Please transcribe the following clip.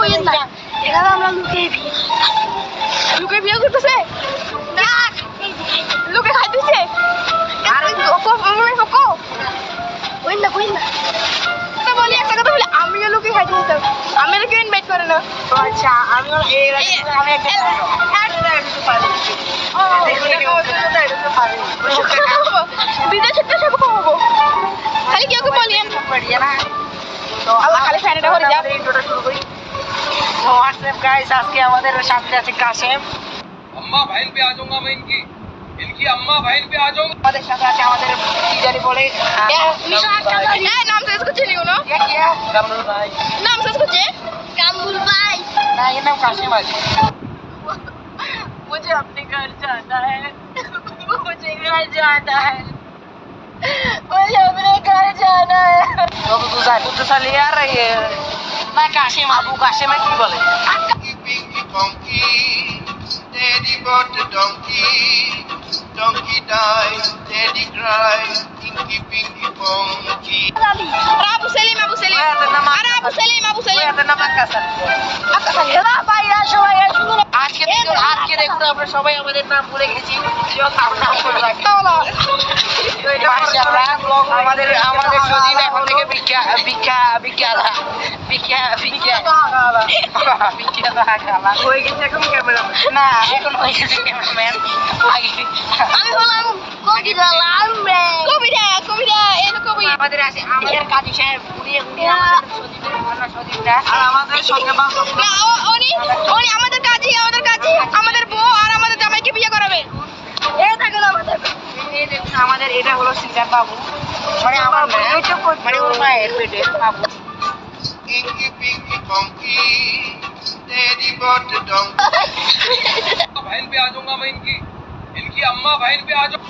কইেন না, এখানে আমরা লুকে বিয়ে করতেছে না, লুকে খাইতেছে আর কইন না বলি একটা কথা বলি, আমিও লুকে খাইতেছি, আমি লুকে ইনভাইট করে না। আচ্ছা আমি আমি একটা বিদেশ একটা সব খাবো, খালি কেউ বলি আল্লাহ খালি ফ্যানটা হয়ে যা। শুরু করি। व्हाट्सएप गाइस, আজকে আমাদের সাথে আছে কাশেম। अम्मा बहन पे आ जाऊंगा मैं इनकी अम्मा बहन पे आ जाऊंगा। আমাদের সাথে আছে আমাদের কি জানি বলে नाम से इसको चिनियो ना, কামরুল ভাই। नाम से इसको चे कामुल भाई। না এর নাম কাশেম আছে। मुझे अपने घर जाना है, मुझे घर जाना है, मुझे अपने घर जाना है। তো তুই সালি আর না কাশেম আবু কাশেমে কি বলে? Pinky Ponky, Daddy bought the donkey. Donkey died, Daddy cried. Pinky Pinky Ponky. Abu Selim, Abu Selim. Ara Abu Selim, Abu Selim. ওদের নাম আকাশান। আকাশান। এরা ভাইরা সবাই শুনুন। আজকে দেখুন আমরা সবাই আমাদের নাম ভুলে গেছি। নাম করে রাখি। মাশাআল্লাহ, আমাদের সজীব এখন থেকে হয়ে গেছে এখন ক্যামেরাম্যান। না এখন হয়ে গেছে ক্যামেরাম্যান। আমি হলাম কবিতা লামবে। কবিতা এর কবি। আমাদের কাজী সাহেব উনি আমাদের সজীবটা আর আমাদের সঙ্গে না উনি আমাদের কাজী, আমাদের বউ আর আমাদের জামাইকে বিয়ে করাবে। এই থাকলো আমাদের এটা হলো সিজার বাবু, মানে আমার মানে ওর মায়ের পেটের বাবু। Pinky Pinky Ponky, Daddy bought the donkey. बहन पे आ जाऊंगा मैं इनकी अम्मा बहन पे आ जाऊंगा।